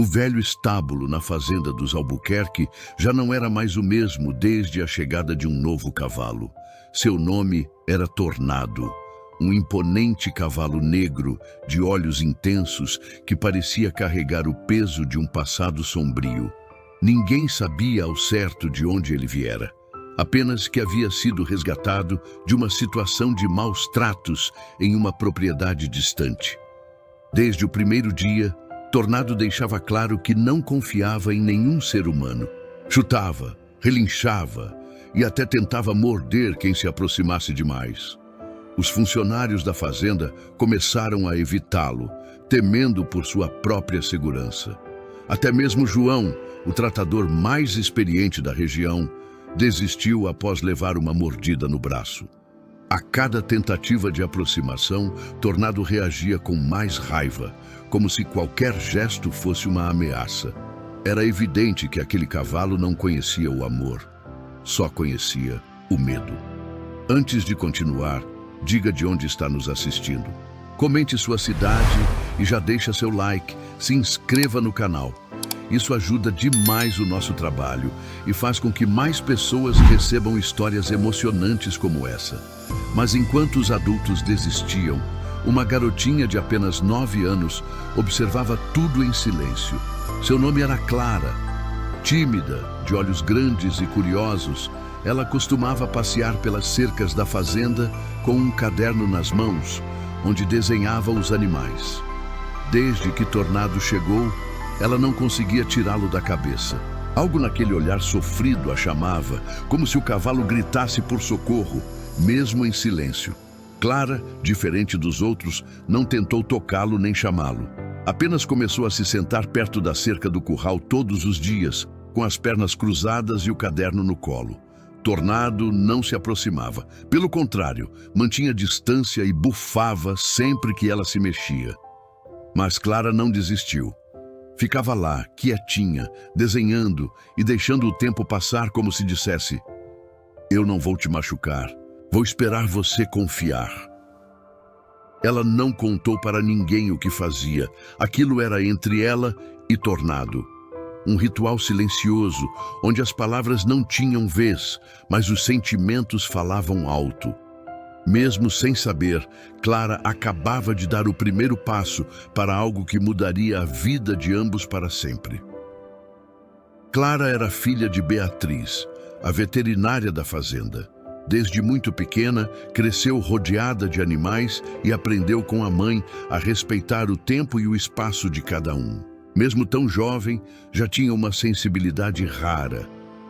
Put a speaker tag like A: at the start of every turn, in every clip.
A: velho estábulo na fazenda dos Albuquerque já não era mais o mesmo desde a chegada de um novo cavalo. Seu nome era Tornado, um imponente cavalo negro de olhos intensos que parecia carregar o peso de um passado sombrio. Ninguém sabia ao certo de onde ele viera, apenas que havia sido resgatado de uma situação de maus tratos em uma propriedade distante. Desde o primeiro dia, Tornado deixava claro que não confiava em nenhum ser humano. Chutava, relinchava e até tentava morder quem se aproximasse demais. Os funcionários da fazenda começaram a evitá-lo, temendo por sua própria segurança. Até mesmo João, o tratador mais experiente da região, desistiu após levar uma mordida no braço. A cada tentativa de aproximação, Tornado reagia com mais raiva, como se qualquer gesto fosse uma ameaça. Era evidente que aquele cavalo não conhecia o amor, só conhecia o medo. Antes de continuar, diga de onde está nos assistindo. Comente sua cidade e já deixa seu like, se inscreva no canal. Isso ajuda demais o nosso trabalho e faz com que mais pessoas recebam histórias emocionantes como essa. Mas enquanto os adultos desistiam, uma garotinha de apenas 9 anos observava tudo em silêncio. Seu nome era Clara. Tímida, de olhos grandes e curiosos, ela costumava passear pelas cercas da fazenda com um caderno nas mãos, onde desenhava os animais. Desde que Tornado chegou, ela não conseguia tirá-lo da cabeça. Algo naquele olhar sofrido a chamava, como se o cavalo gritasse por socorro, mesmo em silêncio. Clara, diferente dos outros, não tentou tocá-lo nem chamá-lo. Apenas começou a se sentar perto da cerca do curral todos os dias, com as pernas cruzadas e o caderno no colo. Tornado não se aproximava. Pelo contrário, mantinha distância e bufava sempre que ela se mexia. Mas Clara não desistiu. Ficava lá, quietinha, desenhando e deixando o tempo passar como se dissesse: "Eu não vou te machucar, vou esperar você confiar." Ela não contou para ninguém o que fazia. Aquilo era entre ela e Tornado. Um ritual silencioso, onde as palavras não tinham vez, mas os sentimentos falavam alto. Mesmo sem saber, Clara acabava de dar o primeiro passo para algo que mudaria a vida de ambos para sempre. Clara era filha de Beatriz, a veterinária da fazenda. Desde muito pequena, cresceu rodeada de animais e aprendeu com a mãe a respeitar o tempo e o espaço de cada um. Mesmo tão jovem, já tinha uma sensibilidade rara.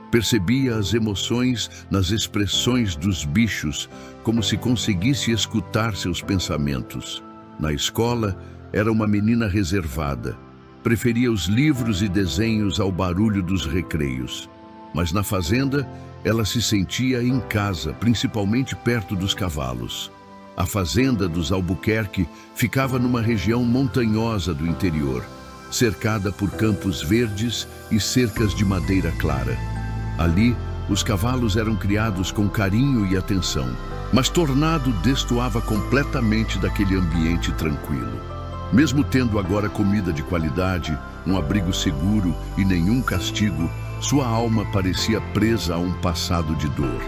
A: Percebia as emoções nas expressões dos bichos, como se conseguisse escutar seus pensamentos. Na escola, era uma menina reservada. Preferia os livros e desenhos ao barulho dos recreios. Mas na fazenda, ela se sentia em casa, principalmente perto dos cavalos. A fazenda dos Albuquerque ficava numa região montanhosa do interior, cercada por campos verdes e cercas de madeira clara. Ali, os cavalos eram criados com carinho e atenção, mas Tornado destoava completamente daquele ambiente tranquilo. Mesmo tendo agora comida de qualidade, um abrigo seguro e nenhum castigo, sua alma parecia presa a um passado de dor.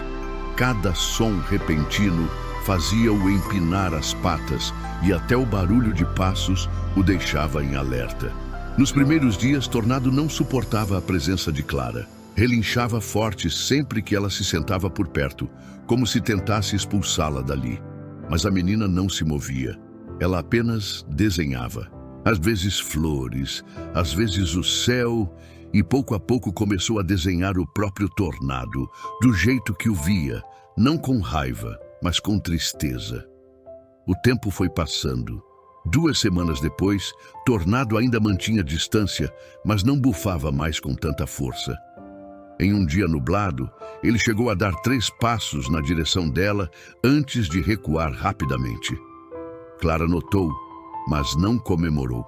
A: Cada som repentino fazia-o empinar as patas e até o barulho de passos o deixava em alerta. Nos primeiros dias, Tornado não suportava a presença de Clara. Relinchava forte sempre que ela se sentava por perto, como se tentasse expulsá-la dali. Mas a menina não se movia. Ela apenas desenhava. Às vezes flores, às vezes o céu, e pouco a pouco começou a desenhar o próprio Tornado, do jeito que o via, não com raiva, mas com tristeza. O tempo foi passando. 2 semanas depois, Tornado ainda mantinha distância, mas não bufava mais com tanta força. Em um dia nublado, ele chegou a dar 3 passos na direção dela antes de recuar rapidamente. Clara notou, mas não comemorou.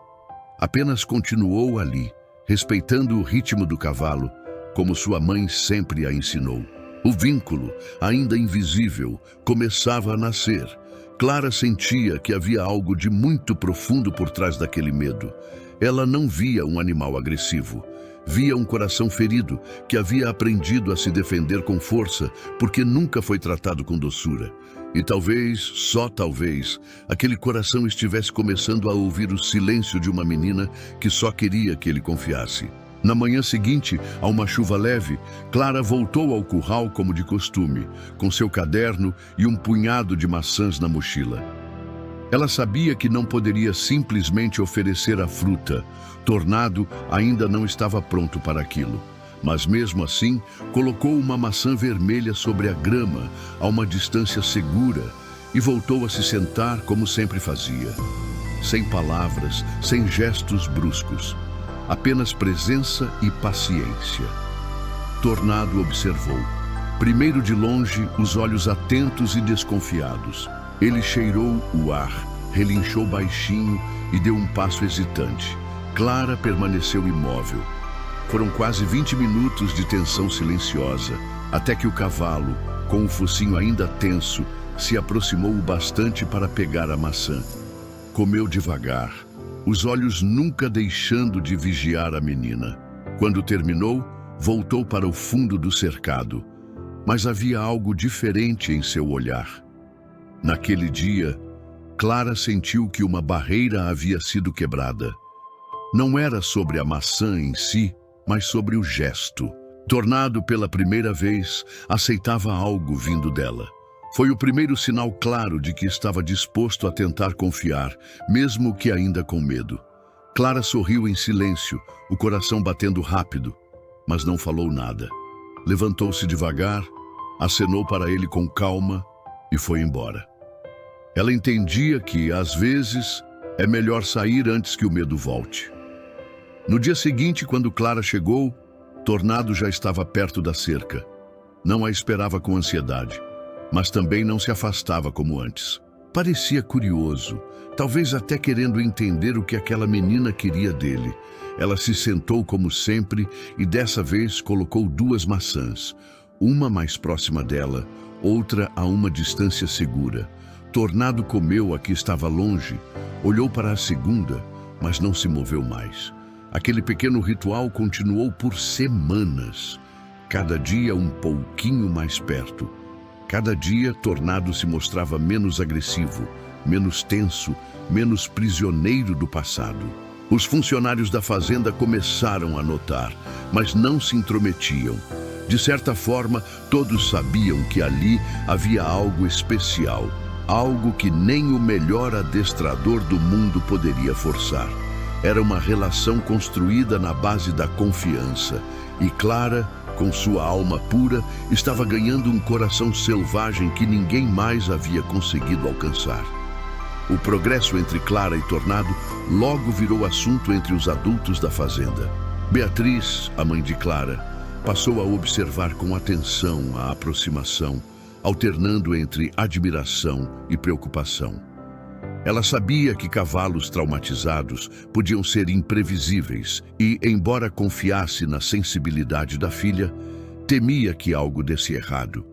A: Apenas continuou ali, respeitando o ritmo do cavalo, como sua mãe sempre a ensinou. O vínculo, ainda invisível, começava a nascer. Clara sentia que havia algo de muito profundo por trás daquele medo. Ela não via um animal agressivo. Via um coração ferido que havia aprendido a se defender com força porque nunca foi tratado com doçura. E talvez, só talvez, aquele coração estivesse começando a ouvir o silêncio de uma menina que só queria que ele confiasse. Na manhã seguinte, a uma chuva leve, Clara voltou ao curral como de costume, com seu caderno e um punhado de maçãs na mochila. Ela sabia que não poderia simplesmente oferecer a fruta. Tornado ainda não estava pronto para aquilo. Mas mesmo assim, colocou uma maçã vermelha sobre a grama, a uma distância segura, e voltou a se sentar como sempre fazia. Sem palavras, sem gestos bruscos. Apenas presença e paciência. Tornado observou. Primeiro de longe, os olhos atentos e desconfiados. Ele cheirou o ar, relinchou baixinho e deu um passo hesitante. Clara permaneceu imóvel. Foram quase 20 minutos de tensão silenciosa, até que o cavalo, com o focinho ainda tenso, se aproximou o bastante para pegar a maçã. Comeu devagar, os olhos nunca deixando de vigiar a menina. Quando terminou, voltou para o fundo do cercado. Mas havia algo diferente em seu olhar. Naquele dia, Clara sentiu que uma barreira havia sido quebrada. Não era sobre a maçã em si, mas sobre o gesto. Tornado pela primeira vez, aceitava algo vindo dela. Foi o primeiro sinal claro de que estava disposto a tentar confiar, mesmo que ainda com medo. Clara sorriu em silêncio, o coração batendo rápido, mas não falou nada. Levantou-se devagar, acenou para ele com calma e foi embora. Ela entendia que, às vezes, é melhor sair antes que o medo volte. No dia seguinte, quando Clara chegou, Tornado já estava perto da cerca. Não a esperava com ansiedade, mas também não se afastava como antes. Parecia curioso, talvez até querendo entender o que aquela menina queria dele. Ela se sentou como sempre e dessa vez colocou 2 maçãs, uma mais próxima dela, outra a uma distância segura. Tornado comeu a que estava longe, olhou para a segunda, mas não se moveu mais. Aquele pequeno ritual continuou por semanas, cada dia um pouquinho mais perto. Cada dia, Tornado se mostrava menos agressivo, menos tenso, menos prisioneiro do passado. Os funcionários da fazenda começaram a notar, mas não se intrometiam. De certa forma, todos sabiam que ali havia algo especial. Algo que nem o melhor adestrador do mundo poderia forçar. Era uma relação construída na base da confiança. E Clara, com sua alma pura, estava ganhando um coração selvagem que ninguém mais havia conseguido alcançar. O progresso entre Clara e Tornado logo virou assunto entre os adultos da fazenda. Beatriz, a mãe de Clara, passou a observar com atenção a aproximação, alternando entre admiração e preocupação. Ela sabia que cavalos traumatizados podiam ser imprevisíveis e, embora confiasse na sensibilidade da filha, temia que algo desse errado.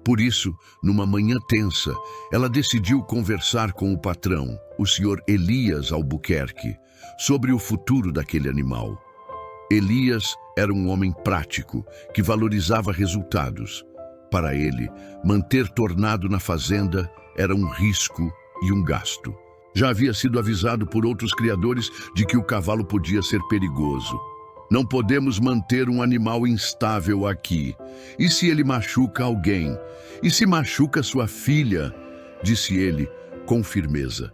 A: Por isso, numa manhã tensa, ela decidiu conversar com o patrão, o Sr. Elias Albuquerque, sobre o futuro daquele animal. Elias era um homem prático, que valorizava resultados. Para ele, manter Tornado na fazenda era um risco e um gasto. Já havia sido avisado por outros criadores de que o cavalo podia ser perigoso. Não podemos manter um animal instável aqui. E se ele machuca alguém? E se machuca sua filha? Disse ele com firmeza.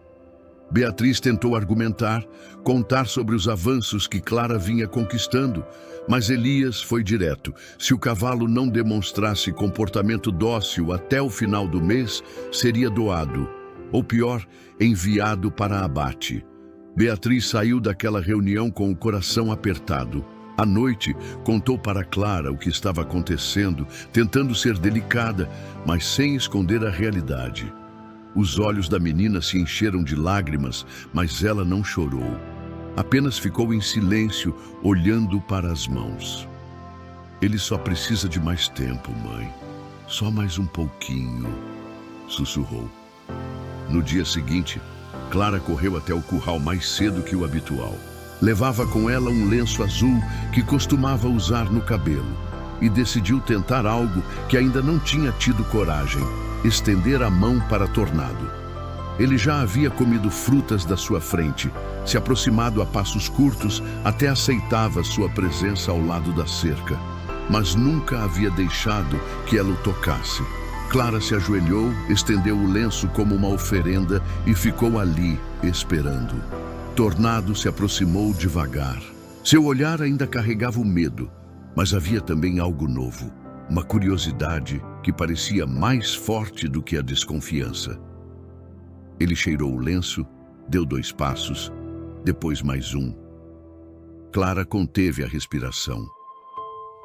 A: Beatriz tentou argumentar, contar sobre os avanços que Clara vinha conquistando, mas Elias foi direto. Se o cavalo não demonstrasse comportamento dócil até o final do mês, seria doado, ou pior, enviado para abate. Beatriz saiu daquela reunião com o coração apertado. À noite, contou para Clara o que estava acontecendo, tentando ser delicada, mas sem esconder a realidade. Os olhos da menina se encheram de lágrimas, mas ela não chorou. Apenas ficou em silêncio, olhando para as mãos. Ele só precisa de mais tempo, mãe. Só mais um pouquinho, sussurrou. No dia seguinte, Clara correu até o curral mais cedo que o habitual. Levava com ela um lenço azul que costumava usar no cabelo e decidiu tentar algo que ainda não tinha tido coragem: estender a mão para Tornado. Ele já havia comido frutas da sua frente, se aproximado a passos curtos, até aceitava sua presença ao lado da cerca, mas nunca havia deixado que ela o tocasse. Clara se ajoelhou, estendeu o lenço como uma oferenda e ficou ali, esperando. Tornado se aproximou devagar. Seu olhar ainda carregava o medo, mas havia também algo novo, uma curiosidade que parecia mais forte do que a desconfiança. Ele cheirou o lenço, deu 2 passos, depois mais um. Clara conteve a respiração.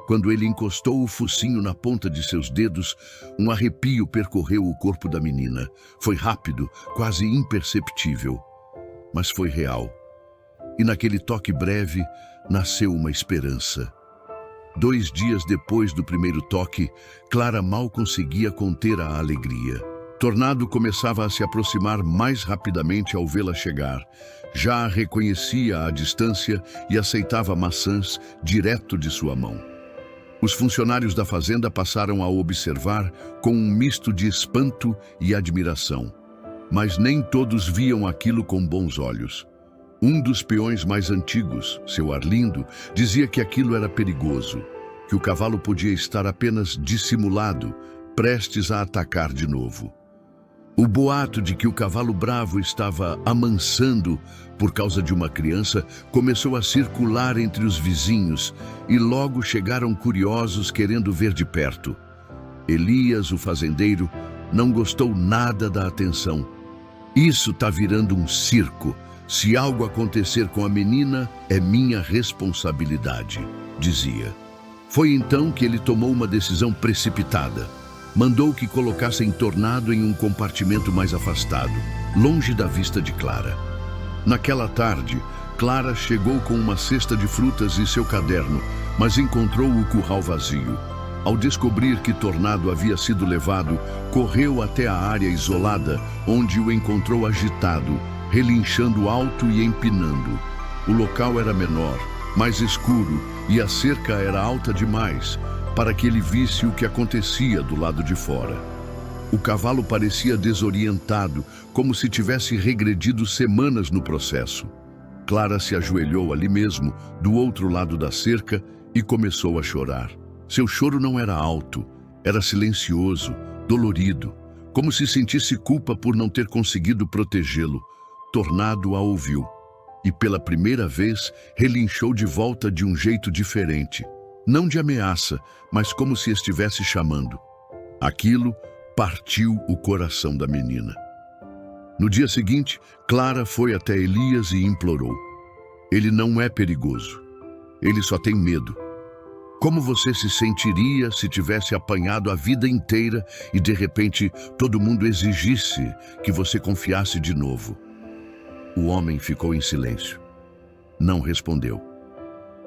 A: Quando ele encostou o focinho na ponta de seus dedos, um arrepio percorreu o corpo da menina. Foi rápido, quase imperceptível, mas foi real. E naquele toque breve, nasceu uma esperança. 2 dias depois do primeiro toque, Clara mal conseguia conter a alegria. Tornado começava a se aproximar mais rapidamente ao vê-la chegar. Já a reconhecia à distância e aceitava maçãs direto de sua mão. Os funcionários da fazenda passaram a observar com um misto de espanto e admiração. Mas nem todos viam aquilo com bons olhos. Um dos peões mais antigos, seu Arlindo, dizia que aquilo era perigoso, que o cavalo podia estar apenas dissimulado, prestes a atacar de novo. O boato de que o cavalo bravo estava amansando por causa de uma criança começou a circular entre os vizinhos e logo chegaram curiosos querendo ver de perto. Elias, o fazendeiro, não gostou nada da atenção. Isso tá virando um circo. Se algo acontecer com a menina, é minha responsabilidade, dizia. Foi então que ele tomou uma decisão precipitada. Mandou que colocassem Tornado em um compartimento mais afastado, longe da vista de Clara. Naquela tarde, Clara chegou com uma cesta de frutas e seu caderno, mas encontrou o curral vazio. Ao descobrir que Tornado havia sido levado, correu até a área isolada, onde o encontrou agitado, relinchando alto e empinando. O local era menor, mais escuro, e a cerca era alta demais para que ele visse o que acontecia do lado de fora. O cavalo parecia desorientado, como se tivesse regredido semanas no processo. Clara se ajoelhou ali mesmo, do outro lado da cerca, e começou a chorar. Seu choro não era alto, era silencioso, dolorido, como se sentisse culpa por não ter conseguido protegê-lo. Tornado a ouviu, e pela primeira vez relinchou de volta de um jeito diferente. Não de ameaça, mas como se estivesse chamando. Aquilo partiu o coração da menina. No dia seguinte, Clara foi até Elias e implorou. Ele não é perigoso. Ele só tem medo. Como você se sentiria se tivesse apanhado a vida inteira e de repente todo mundo exigisse que você confiasse de novo? O homem ficou em silêncio. Não respondeu,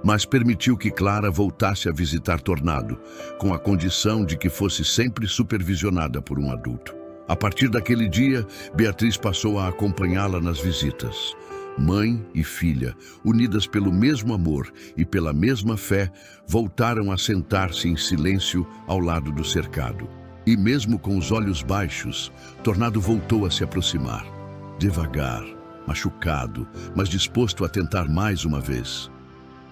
A: mas permitiu que Clara voltasse a visitar Tornado, com a condição de que fosse sempre supervisionada por um adulto. A partir daquele dia, Beatriz passou a acompanhá-la nas visitas. Mãe e filha, unidas pelo mesmo amor e pela mesma fé, voltaram a sentar-se em silêncio ao lado do cercado. E mesmo com os olhos baixos, Tornado voltou a se aproximar. Devagar, machucado, mas disposto a tentar mais uma vez.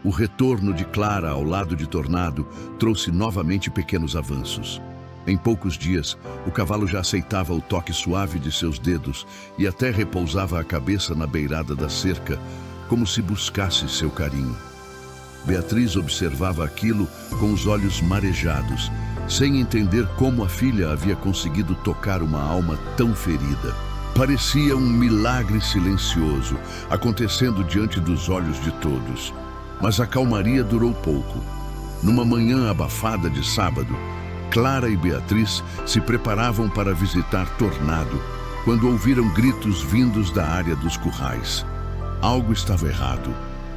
A: O retorno de Clara ao lado de Tornado trouxe novamente pequenos avanços. Em poucos dias, o cavalo já aceitava o toque suave de seus dedos e até repousava a cabeça na beirada da cerca, como se buscasse seu carinho. Beatriz observava aquilo com os olhos marejados, sem entender como a filha havia conseguido tocar uma alma tão ferida. Parecia um milagre silencioso, acontecendo diante dos olhos de todos. Mas a calmaria durou pouco. Numa manhã abafada de sábado, Clara e Beatriz se preparavam para visitar Tornado, quando ouviram gritos vindos da área dos currais. Algo estava errado.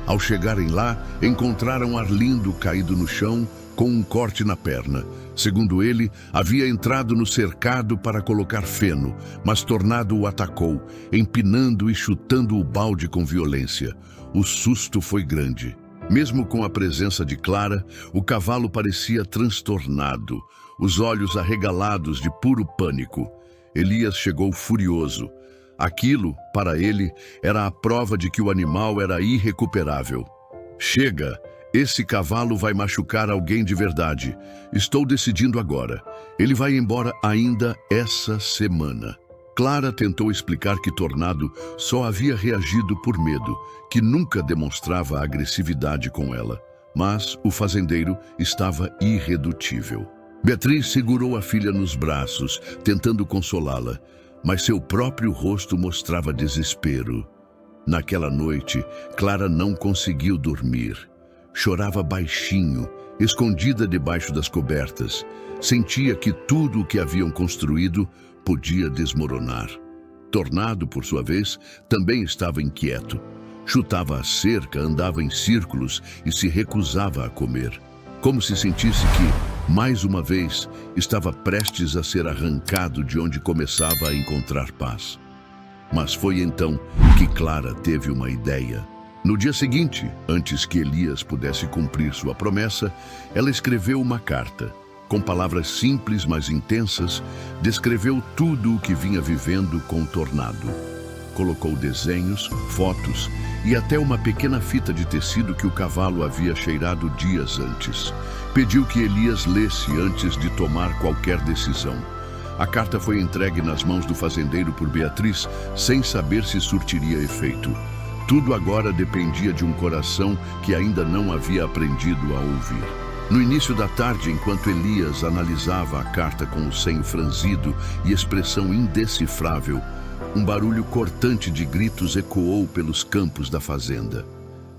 A: Ao chegarem lá, encontraram Arlindo caído no chão, com um corte na perna. Segundo ele, havia entrado no cercado para colocar feno, mas Tornado o atacou, empinando e chutando o balde com violência. O susto foi grande. Mesmo com a presença de Clara, o cavalo parecia transtornado, os olhos arregalados de puro pânico. Elias chegou furioso. Aquilo, para ele, era a prova de que o animal era irrecuperável. Chega! Esse cavalo vai machucar alguém de verdade. Estou decidindo agora. Ele vai embora ainda essa semana. Clara tentou explicar que Tornado só havia reagido por medo, que nunca demonstrava agressividade com ela. Mas o fazendeiro estava irredutível. Beatriz segurou a filha nos braços, tentando consolá-la, mas seu próprio rosto mostrava desespero. Naquela noite, Clara não conseguiu dormir. Chorava baixinho, escondida debaixo das cobertas. Sentia que tudo o que haviam construído podia desmoronar. Tornado, por sua vez, também estava inquieto. Chutava a cerca, andava em círculos e se recusava a comer. Como se sentisse que, mais uma vez, estava prestes a ser arrancado de onde começava a encontrar paz. Mas foi então que Clara teve uma ideia. No dia seguinte, antes que Elias pudesse cumprir sua promessa, ela escreveu uma carta. Com palavras simples, mas intensas, descreveu tudo o que vinha vivendo com o Tornado. Colocou desenhos, fotos e até uma pequena fita de tecido que o cavalo havia cheirado dias antes. Pediu que Elias lesse antes de tomar qualquer decisão. A carta foi entregue nas mãos do fazendeiro por Beatriz, sem saber se surtiria efeito. Tudo agora dependia de um coração que ainda não havia aprendido a ouvir. No início da tarde, enquanto Elias analisava a carta com o senho franzido e expressão indecifrável, um barulho cortante de gritos ecoou pelos campos da fazenda.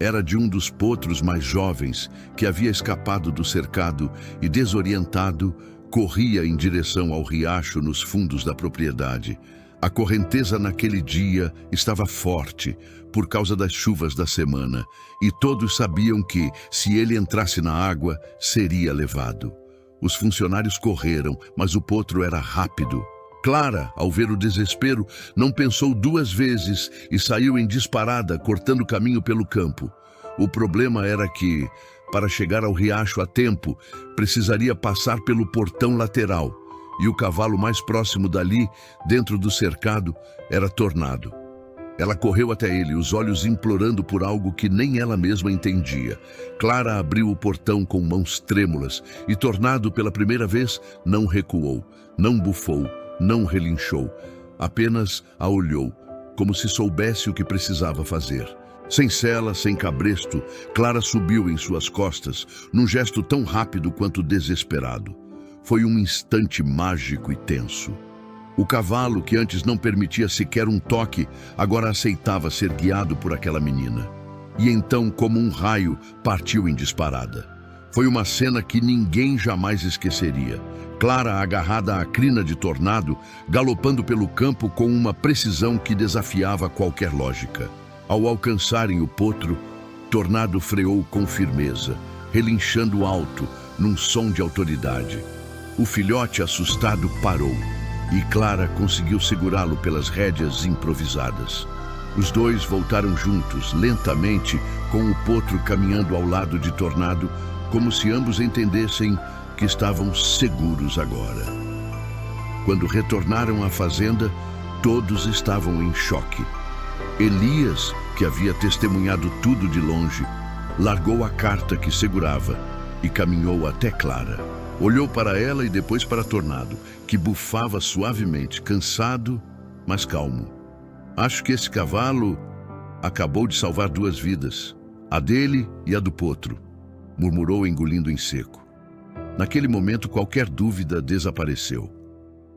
A: Era de um dos potros mais jovens que havia escapado do cercado e, desorientado, corria em direção ao riacho nos fundos da propriedade. A correnteza naquele dia estava forte por causa das chuvas da semana e todos sabiam que, se ele entrasse na água, seria levado. Os funcionários correram, mas o potro era rápido. Clara, ao ver o desespero, não pensou duas vezes e saiu em disparada, cortando caminho pelo campo. O problema era que, para chegar ao riacho a tempo, precisaria passar pelo portão lateral. E o cavalo mais próximo dali, dentro do cercado, era Tornado. Ela correu até ele, os olhos implorando por algo que nem ela mesma entendia. Clara abriu o portão com mãos trêmulas e Tornado, pela primeira vez, não recuou, não bufou, não relinchou. Apenas a olhou, como se soubesse o que precisava fazer. Sem sela, sem cabresto, Clara subiu em suas costas, num gesto tão rápido quanto desesperado. Foi um instante mágico e tenso. O cavalo, que antes não permitia sequer um toque, agora aceitava ser guiado por aquela menina. E então, como um raio, partiu em disparada. Foi uma cena que ninguém jamais esqueceria. Clara, agarrada à crina de Tornado, galopando pelo campo com uma precisão que desafiava qualquer lógica. Ao alcançarem o potro, Tornado freou com firmeza, relinchando alto, num som de autoridade. O filhote, assustado, parou, e Clara conseguiu segurá-lo pelas rédeas improvisadas. Os dois voltaram juntos, lentamente, com o potro caminhando ao lado de Tornado, como se ambos entendessem que estavam seguros agora. Quando retornaram à fazenda, todos estavam em choque. Elias, que havia testemunhado tudo de longe, largou a carta que segurava e caminhou até Clara. Olhou para ela e depois para Tornado, que bufava suavemente, cansado, mas calmo. Acho que esse cavalo acabou de salvar duas vidas, a dele e a do potro, murmurou engolindo em seco. Naquele momento, qualquer dúvida desapareceu.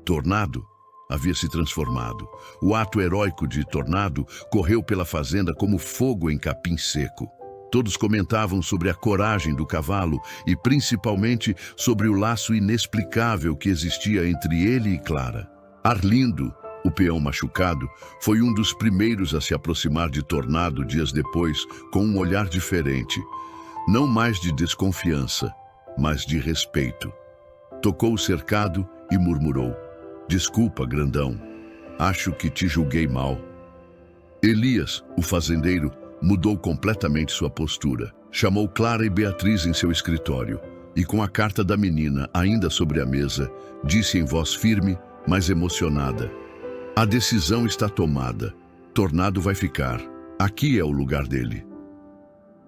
A: Tornado havia se transformado. O ato heróico de Tornado correu pela fazenda como fogo em capim seco. Todos comentavam sobre a coragem do cavalo e principalmente sobre o laço inexplicável que existia entre ele e Clara. Arlindo, o peão machucado, foi um dos primeiros a se aproximar de Tornado dias depois, com um olhar diferente. Não mais de desconfiança, mas de respeito. Tocou o cercado e murmurou: "Desculpa, grandão. Acho que te julguei mal." Elias, o fazendeiro, mudou completamente sua postura. Chamou Clara e Beatriz em seu escritório e, com a carta da menina ainda sobre a mesa, disse em voz firme, mas emocionada: "A decisão está tomada. Tornado vai ficar. Aqui é o lugar dele."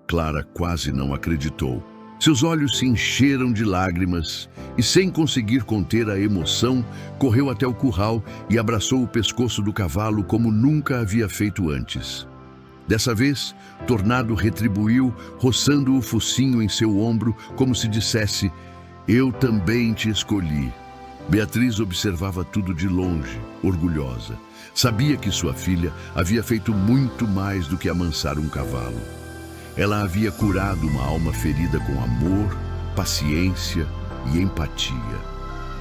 A: Clara quase não acreditou. Seus olhos se encheram de lágrimas e, sem conseguir conter a emoção, correu até o curral e abraçou o pescoço do cavalo como nunca havia feito antes. Dessa vez, Tornado retribuiu, roçando o focinho em seu ombro, como se dissesse: "Eu também te escolhi." Beatriz observava tudo de longe, orgulhosa. Sabia que sua filha havia feito muito mais do que amansar um cavalo. Ela havia curado uma alma ferida com amor, paciência e empatia.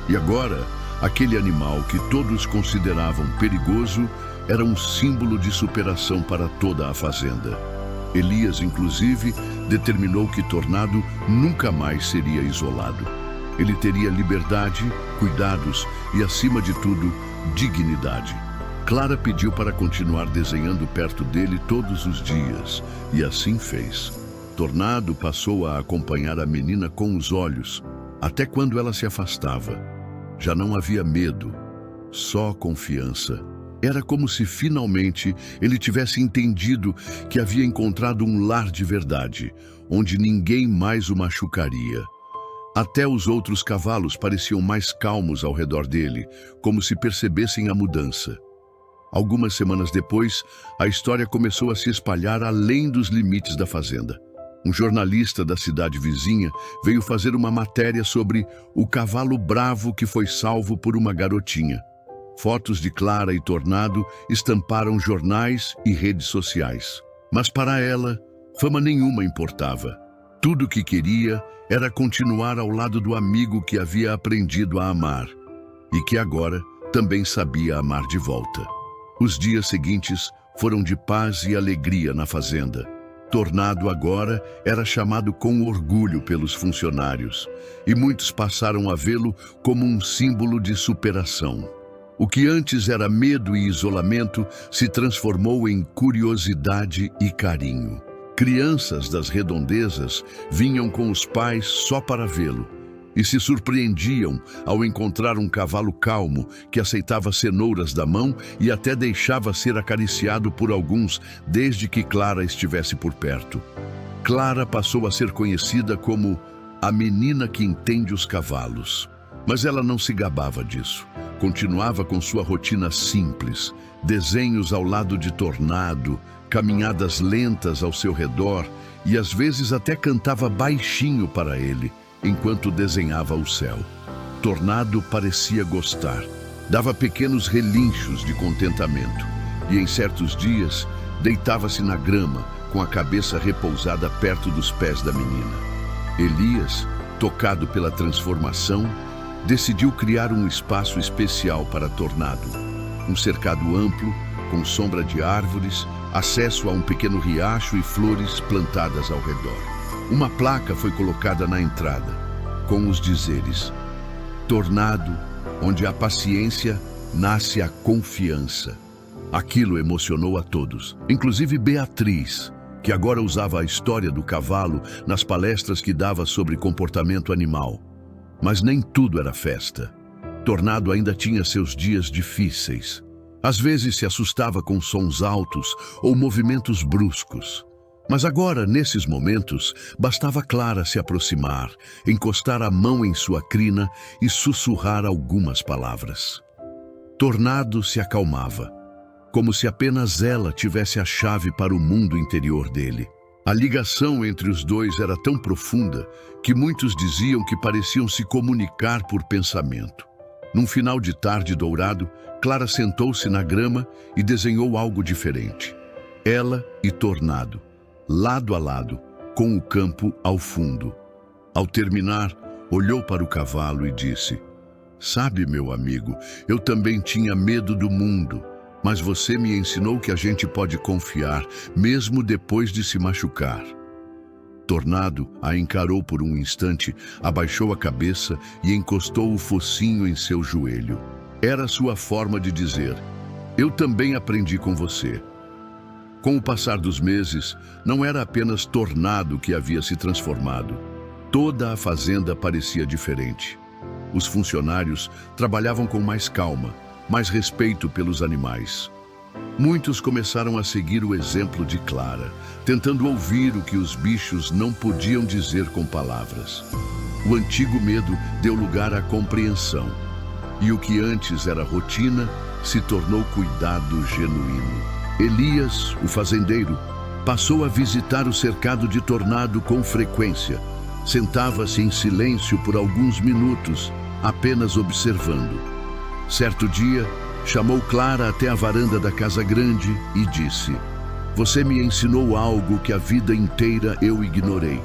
A: E agora, aquele animal que todos consideravam perigoso era um símbolo de superação para toda a fazenda. Elias, inclusive, determinou que Tornado nunca mais seria isolado. Ele teria liberdade, cuidados e, acima de tudo, dignidade. Clara pediu para continuar desenhando perto dele todos os dias, e assim fez. Tornado passou a acompanhar a menina com os olhos, até quando ela se afastava. Já não havia medo, só confiança. Era como se finalmente ele tivesse entendido que havia encontrado um lar de verdade, onde ninguém mais o machucaria. Até os outros cavalos pareciam mais calmos ao redor dele, como se percebessem a mudança. Algumas semanas depois, a história começou a se espalhar além dos limites da fazenda. Um jornalista da cidade vizinha veio fazer uma matéria sobre o cavalo bravo que foi salvo por uma garotinha. Fotos de Clara e Tornado estamparam jornais e redes sociais. Mas para ela, fama nenhuma importava. Tudo o que queria era continuar ao lado do amigo que havia aprendido a amar e que agora também sabia amar de volta. Os dias seguintes foram de paz e alegria na fazenda. Tornado agora era chamado com orgulho pelos funcionários, e muitos passaram a vê-lo como um símbolo de superação. O que antes era medo e isolamento se transformou em curiosidade e carinho. Crianças das redondezas vinham com os pais só para vê-lo, e se surpreendiam ao encontrar um cavalo calmo que aceitava cenouras da mão e até deixava ser acariciado por alguns desde que Clara estivesse por perto. Clara passou a ser conhecida como a menina que entende os cavalos. Mas ela não se gabava disso. Continuava com sua rotina simples, desenhos ao lado de Tornado, caminhadas lentas ao seu redor e às vezes até cantava baixinho para ele, enquanto desenhava o céu. Tornado parecia gostar. Dava pequenos relinchos de contentamento e, em certos dias, deitava-se na grama, com a cabeça repousada perto dos pés da menina. Elias, tocado pela transformação, decidiu criar um espaço especial para Tornado. Um cercado amplo, com sombra de árvores, acesso a um pequeno riacho e flores plantadas ao redor. Uma placa foi colocada na entrada, com os dizeres: "Tornado, onde há paciência, nasce a confiança." Aquilo emocionou a todos, inclusive Beatriz, que agora usava a história do cavalo nas palestras que dava sobre comportamento animal. Mas nem tudo era festa. Tornado ainda tinha seus dias difíceis. Às vezes se assustava com sons altos ou movimentos bruscos. Mas agora, nesses momentos, bastava Clara se aproximar, encostar a mão em sua crina e sussurrar algumas palavras. Tornado se acalmava, como se apenas ela tivesse a chave para o mundo interior dele. A ligação entre os dois era tão profunda que muitos diziam que pareciam se comunicar por pensamento. Num final de tarde dourado, Clara sentou-se na grama e desenhou algo diferente. Ela e Tornado, lado a lado, com o campo ao fundo. Ao terminar, olhou para o cavalo e disse: "Sabe, meu amigo, eu também tinha medo do mundo, mas você me ensinou que a gente pode confiar, mesmo depois de se machucar." Tornado a encarou por um instante, abaixou a cabeça e encostou o focinho em seu joelho. Era sua forma de dizer: eu também aprendi com você. Com o passar dos meses, não era apenas Tornado que havia se transformado. Toda a fazenda parecia diferente. Os funcionários trabalhavam com mais calma, mais respeito pelos animais. Muitos começaram a seguir o exemplo de Clara, tentando ouvir o que os bichos não podiam dizer com palavras. O antigo medo deu lugar à compreensão, e o que antes era rotina se tornou cuidado genuíno. Elias, o fazendeiro, passou a visitar o cercado de Tornado com frequência. Sentava-se em silêncio por alguns minutos, apenas observando. Certo dia, chamou Clara até a varanda da casa grande e disse: você me ensinou algo que a vida inteira eu ignorei.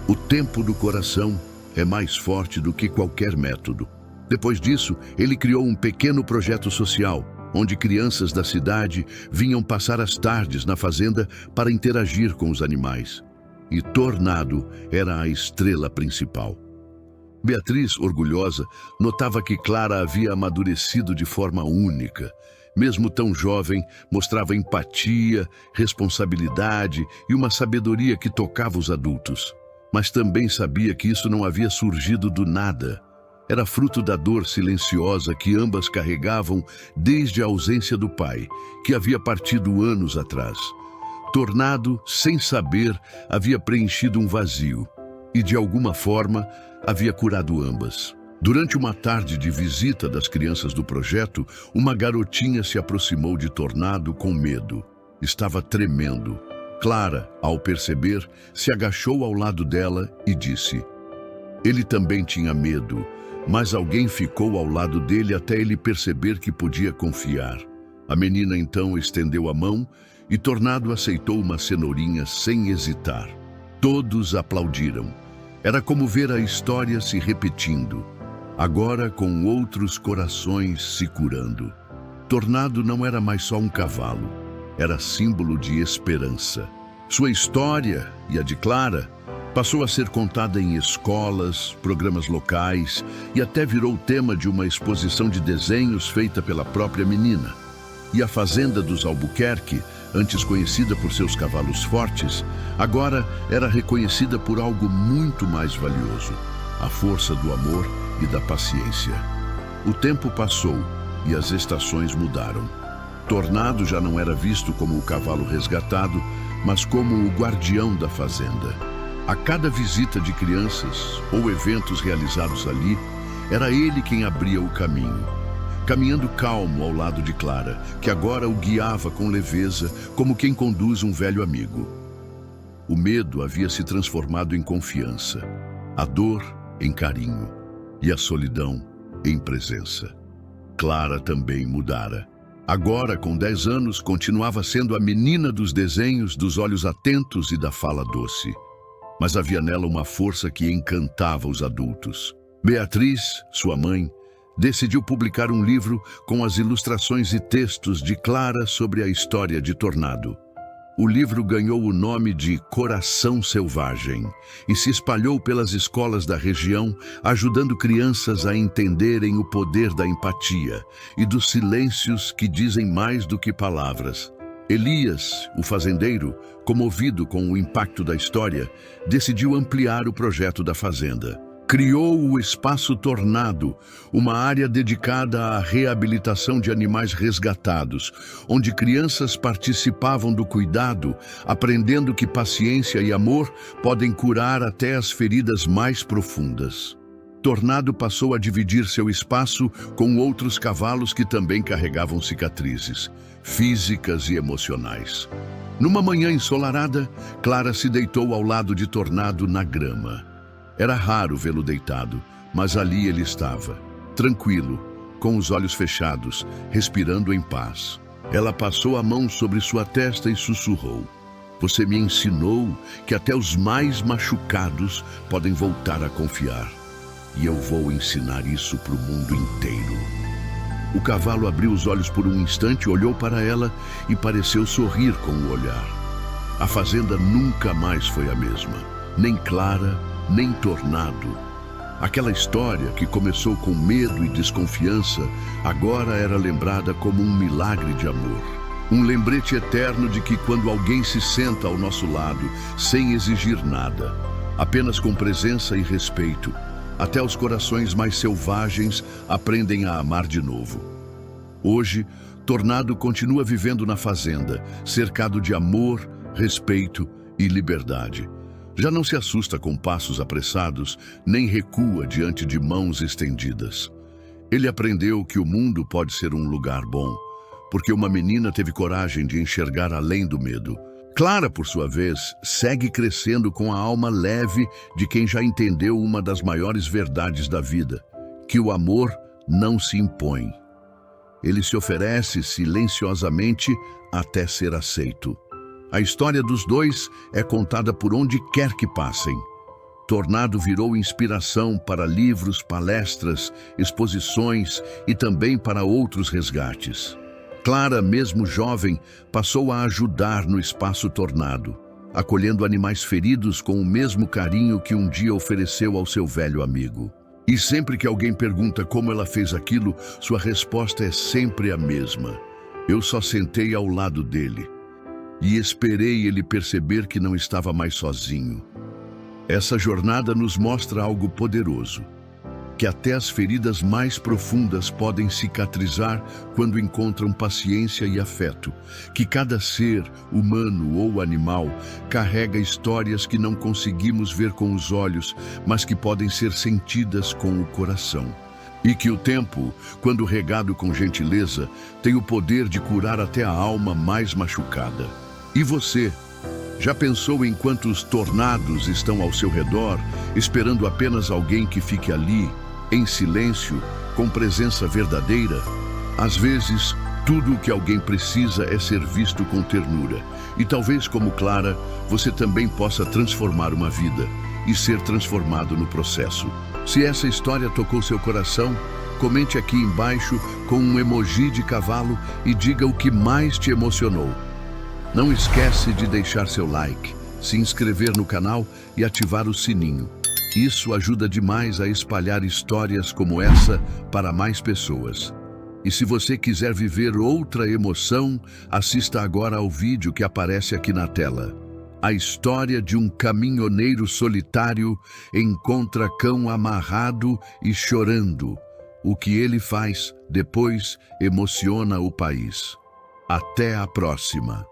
A: O tempo do coração é mais forte do que qualquer método. Depois disso, ele criou um pequeno projeto social, onde crianças da cidade vinham passar as tardes na fazenda para interagir com os animais. E Tornado era a estrela principal. Beatriz, orgulhosa, notava que Clara havia amadurecido de forma única. Mesmo tão jovem, mostrava empatia, responsabilidade e uma sabedoria que tocava os adultos. Mas também sabia que isso não havia surgido do nada. Era fruto da dor silenciosa que ambas carregavam desde a ausência do pai, que havia partido anos atrás. Tornado, sem saber, havia preenchido um vazio e, de alguma forma, havia curado ambas. Durante uma tarde de visita das crianças do projeto, uma garotinha se aproximou de Tornado com medo. Estava tremendo. Clara, ao perceber, se agachou ao lado dela e disse: ele também tinha medo, mas alguém ficou ao lado dele até ele perceber que podia confiar. A menina então estendeu a mão e Tornado aceitou uma cenourinha sem hesitar. Todos aplaudiram. Era como ver a história se repetindo, agora com outros corações se curando. Tornado não era mais só um cavalo, era símbolo de esperança. Sua história, e a de Clara, passou a ser contada em escolas, programas locais e até virou tema de uma exposição de desenhos feita pela própria menina. E a fazenda dos Albuquerque, antes conhecida por seus cavalos fortes, agora era reconhecida por algo muito mais valioso: a força do amor e da paciência. O tempo passou e as estações mudaram. Tornado já não era visto como o cavalo resgatado, mas como o guardião da fazenda. A cada visita de crianças ou eventos realizados ali, era ele quem abria o caminho. Caminhando calmo ao lado de Clara, que agora o guiava com leveza, como quem conduz um velho amigo. O medo havia se transformado em confiança, a dor em carinho e a solidão em presença. Clara também mudara. Agora, com 10 anos, continuava sendo a menina dos desenhos, dos olhos atentos e da fala doce. Mas havia nela uma força que encantava os adultos. Beatriz, sua mãe, decidiu publicar um livro com as ilustrações e textos de Clara sobre a história de Tornado. O livro ganhou o nome de Coração Selvagem e se espalhou pelas escolas da região, ajudando crianças a entenderem o poder da empatia e dos silêncios que dizem mais do que palavras. Elias, o fazendeiro, comovido com o impacto da história, decidiu ampliar o projeto da fazenda. Criou o Espaço Tornado, uma área dedicada à reabilitação de animais resgatados, onde crianças participavam do cuidado, aprendendo que paciência e amor podem curar até as feridas mais profundas. Tornado passou a dividir seu espaço com outros cavalos que também carregavam cicatrizes, físicas e emocionais. Numa manhã ensolarada, Clara se deitou ao lado de Tornado na grama. Era raro vê-lo deitado, mas ali ele estava, tranquilo, com os olhos fechados, respirando em paz. Ela passou a mão sobre sua testa e sussurrou: "Você me ensinou que até os mais machucados podem voltar a confiar. E eu vou ensinar isso para o mundo inteiro." O cavalo abriu os olhos por um instante, olhou para ela e pareceu sorrir com o olhar. A fazenda nunca mais foi a mesma. nem Clara, nem Tornado. Aquela história que começou com medo e desconfiança, agora era lembrada como um milagre de amor. Um lembrete eterno de que quando alguém se senta ao nosso lado, sem exigir nada, apenas com presença e respeito, até os corações mais selvagens aprendem a amar de novo. Hoje, Tornado continua vivendo na fazenda, cercado de amor, respeito e liberdade. Já não se assusta com passos apressados, nem recua diante de mãos estendidas. Ele aprendeu que o mundo pode ser um lugar bom, porque uma menina teve coragem de enxergar além do medo. Clara, por sua vez, segue crescendo com a alma leve de quem já entendeu uma das maiores verdades da vida, que o amor não se impõe. Ele se oferece silenciosamente até ser aceito. A história dos dois é contada por onde quer que passem. Tornado virou inspiração para livros, palestras, exposições e também para outros resgates. Clara, mesmo jovem, passou a ajudar no Espaço Tornado, acolhendo animais feridos com o mesmo carinho que um dia ofereceu ao seu velho amigo. E sempre que alguém pergunta como ela fez aquilo, sua resposta é sempre a mesma. Eu só sentei ao lado dele e esperei ele perceber que não estava mais sozinho. Essa jornada nos mostra algo poderoso, que até as feridas mais profundas podem cicatrizar quando encontram paciência e afeto, que cada ser, humano ou animal, carrega histórias que não conseguimos ver com os olhos, mas que podem ser sentidas com o coração. E que o tempo, quando regado com gentileza, tem o poder de curar até a alma mais machucada. E você? Já pensou em quantos tornados estão ao seu redor, esperando apenas alguém que fique ali, em silêncio, com presença verdadeira? Às vezes, tudo o que alguém precisa é ser visto com ternura. E talvez, como Clara, você também possa transformar uma vida e ser transformado no processo. Se essa história tocou seu coração, comente aqui embaixo com um emoji de cavalo e diga o que mais te emocionou. Não esquece de deixar seu like, se inscrever no canal e ativar o sininho. Isso ajuda demais a espalhar histórias como essa para mais pessoas. E se você quiser viver outra emoção, assista agora ao vídeo que aparece aqui na tela. A história de um caminhoneiro solitário encontra cão amarrado e chorando. O que ele faz depois emociona o país. Até a próxima!